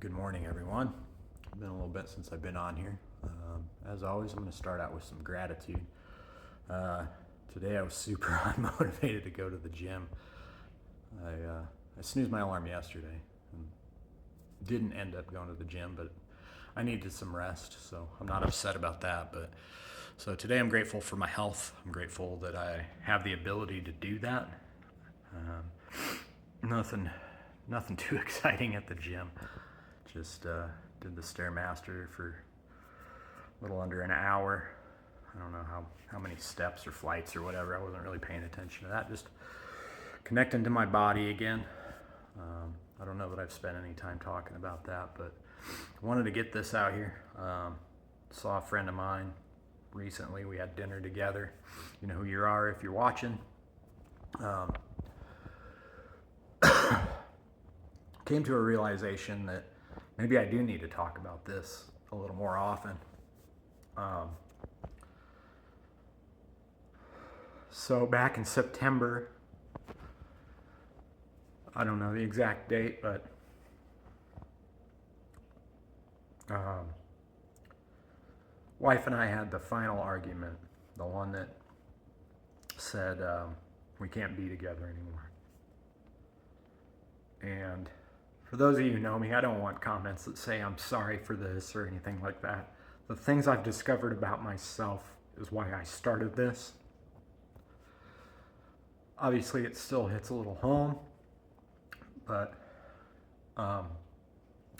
Good morning, everyone. It's been a little bit since I've been on here. As always, I'm going to start out with some gratitude. Uh, Today, I was super unmotivated to go to the gym. I snoozed my alarm yesterday and didn't end up going to the gym, but I needed some rest, so I'm not upset about that. But so today, I'm grateful for my health. I'm grateful that I have the ability to do that. Nothing too exciting at the gym. Just did the Stairmaster for a little under an hour. I don't know how many steps or flights or whatever. I wasn't really paying attention to that. Just connecting to my body again. I don't know that I've spent any time talking about that, but I wanted to get this out here. Saw a friend of mine recently. We had dinner together. You know who you are if you're watching. Came to a realization that maybe I do need to talk about this a little more often. So back in September, I don't know the exact date, but wife and I had the final argument, the one that said we can't be together anymore. And for those of you who know me, I don't want comments that say I'm sorry for this or anything like that. The things I've discovered about myself is why I started this. Obviously, it still hits a little home, but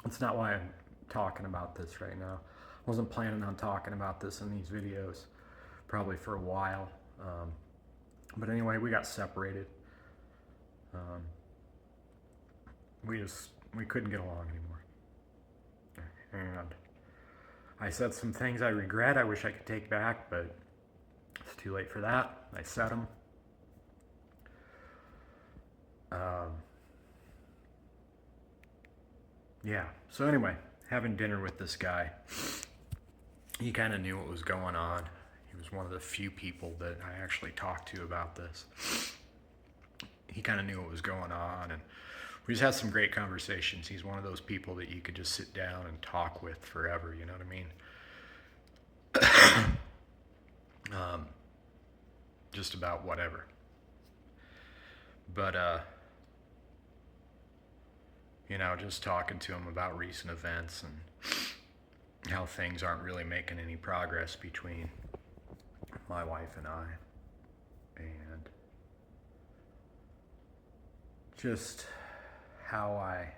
it's not why I'm talking about this right now. I wasn't planning on talking about this in these videos probably for a while. But anyway, we got separated. We couldn't get along anymore. And I said some things I regret, I wish I could take back, but it's too late for that. I said them. Yeah, so anyway, having dinner with this guy, he kind of knew what was going on. He was one of the few people that I actually talked to about this. He kind of knew what was going on, and we just had some great conversations. He's one of those people that you could just sit down and talk with forever, you know what I mean? Just about whatever. But, just talking to him about recent events and how things aren't really making any progress between my wife and I. And just how I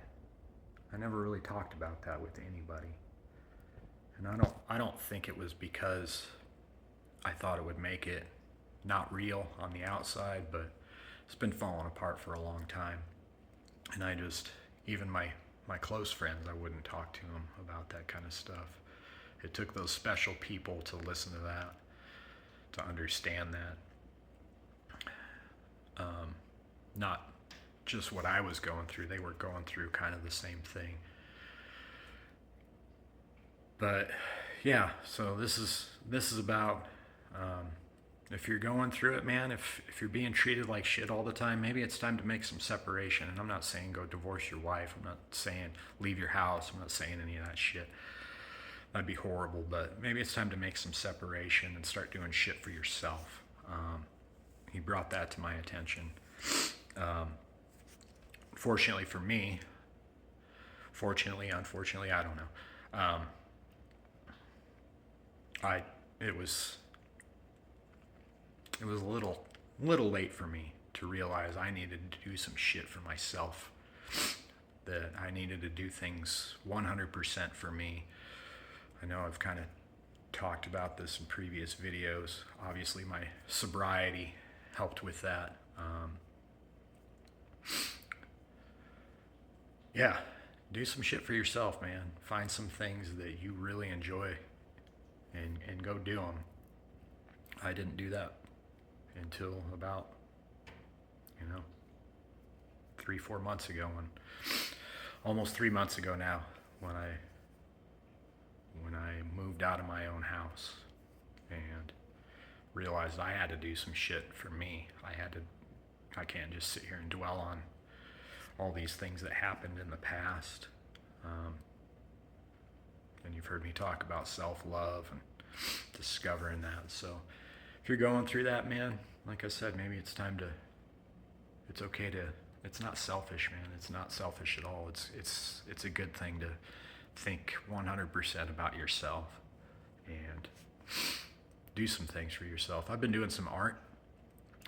never really talked about that with anybody. And I don't think it was because I thought it would make it not real on the outside, but it's been falling apart for a long time. And I just, even my close friends, I wouldn't talk to them about that kind of stuff. It took those special people to listen to that, to understand that. Not just what I was going through, they were going through kind of the same thing. But yeah, so this is about if you're going through it, man, if you're being treated like shit all the time, maybe it's time to make some separation. And I'm not saying go divorce your wife. I'm not saying leave your house. I'm not saying any of that shit. That'd be horrible. But maybe it's time to make some separation and start doing shit for yourself. He brought that to my attention. Fortunately for me, unfortunately, I don't know. It was a little late for me to realize I needed to do some shit for myself. That I needed to do things 100% for me. I know I've kind of talked about this in previous videos. Obviously, my sobriety helped with that. Yeah, do some shit for yourself, man. Find some things that you really enjoy and go do them. I didn't do that until about 3-4 months ago, when almost 3 months ago now, when I moved out of my own house and realized I had to do some shit for me. I can't just sit here and dwell on all these things that happened in the past. and you've heard me talk about self-love and discovering that. So if you're going through that, man, like I said, maybe it's time to, it's okay to, it's not selfish, man. It's not selfish at all. It's a good thing to think 100% about yourself and do some things for yourself. I've been doing some art.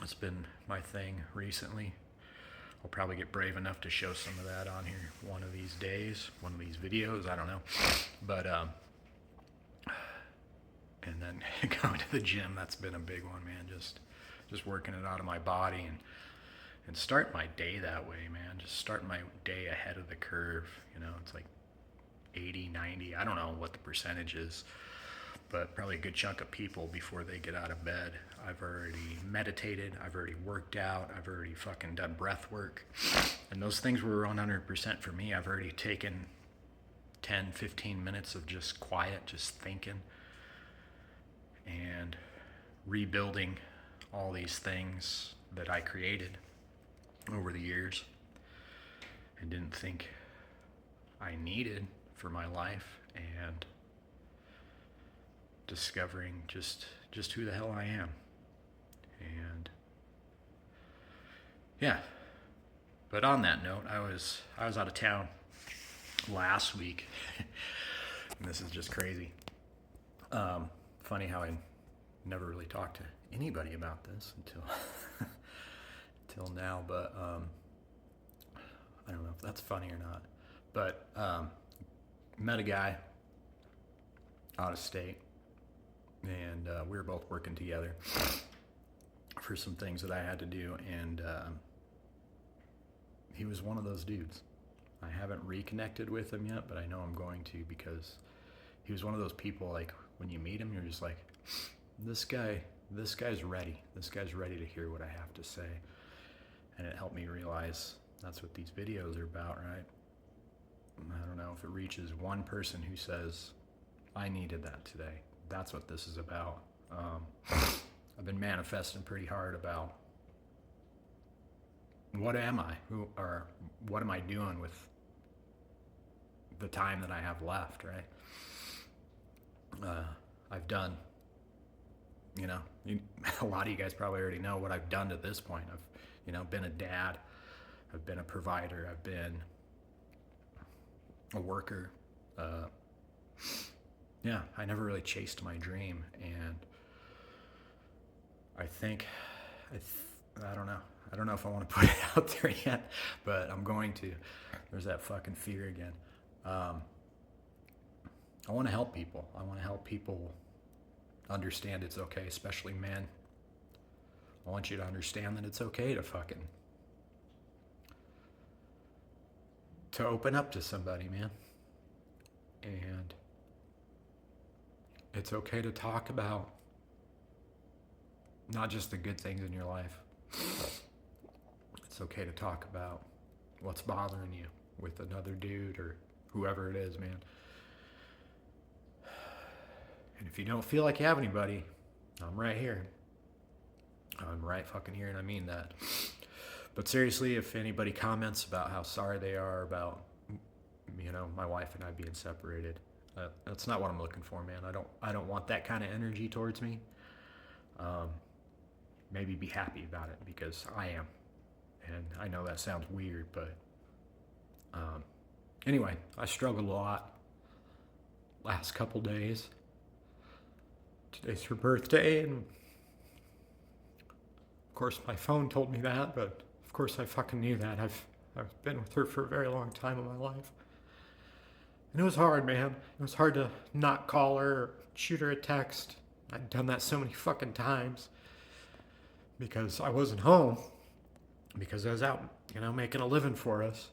It's been my thing recently. I'll probably get brave enough to show some of that on here one of these days, one of these videos, I don't know. But, and then going to the gym, that's been a big one, man. Just working it out of my body and start my day that way, man. Just starting my day ahead of the curve. You know, it's like 80, 90, I don't know what the percentage is, but probably a good chunk of people before they get out of bed, I've already meditated, I've already worked out, I've already fucking done breath work. And those things were 100% for me. I've already taken 10, 15 minutes of just quiet, just thinking and rebuilding all these things that I created over the years and didn't think I needed for my life, and discovering just who the hell I am. And yeah, but on that note, I was out of town last week and this is just crazy. Funny how I never really talked to anybody about this until till now, but I don't know if that's funny or not. But met a guy out of state, and we were both working together for some things that I had to do, and he was one of those dudes. I haven't reconnected with him yet, but I know I'm going to, because he was one of those people, like, when you meet him, you're just like, this guy's ready. This guy's ready to hear what I have to say. And it helped me realize that's what these videos are about, right? I don't know if it reaches one person who says, I needed that today. That's what this is about. I've been manifesting pretty hard about what am I? Or what am I doing with the time that I have left, right? I've done, a lot of you guys probably already know what I've done to this point. I've, been a dad, I've been a provider, I've been a worker. I never really chased my dream, and I think, I don't know if I want to put it out there yet, but I'm going to. There's that fucking fear again. I want to help people. I want to help people understand it's okay, especially men. I want you to understand that it's okay to to open up to somebody, man. And it's okay to talk about not just the good things in your life. It's okay to talk about what's bothering you with another dude or whoever it is, man. And if you don't feel like you have anybody, I'm right here. I'm right fucking here, and I mean that. But seriously, if anybody comments about how sorry they are about, my wife and I being separated, that's not what I'm looking for, man. I don't want that kind of energy towards me. Maybe be happy about it, because I am. And I know that sounds weird, but anyway, I struggled a lot last couple days. Today's her birthday, and of course my phone told me that, but of course I fucking knew that. I've been with her for a very long time in my life. And it was hard, man. It was hard to not call her or shoot her a text. I'd done that so many fucking times because I wasn't home, because I was out, making a living for us.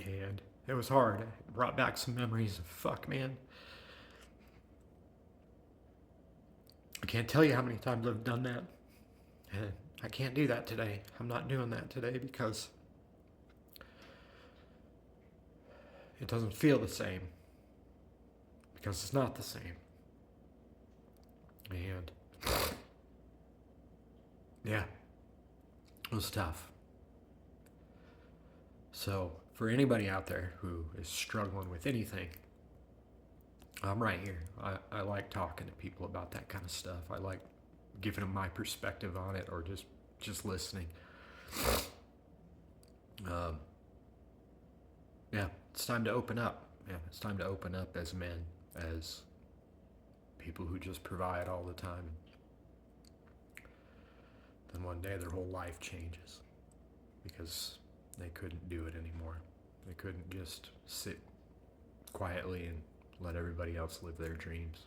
And it was hard. It brought back some memories of fuck, man. I can't tell you how many times I've done that. And I can't do that today. I'm not doing that today because it doesn't feel the same. Because it's not the same. And yeah, it was tough. So for anybody out there who is struggling with anything, I'm right here. I like talking to people about that kind of stuff. I like giving them my perspective on it, or just listening. Um, yeah, it's time to open up. Yeah, it's time to open up as men, as people who just provide all the time. Then one day their whole life changes because they couldn't do it anymore. They couldn't just sit quietly and let everybody else live their dreams.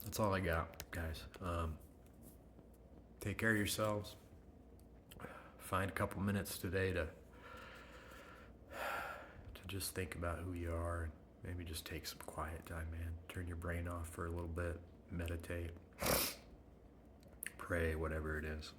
That's all I got, guys. Take care of yourselves. Find a couple minutes today to just think about who you are, and maybe just take some quiet time, man. Turn your brain off for a little bit. Meditate. Pray, whatever it is.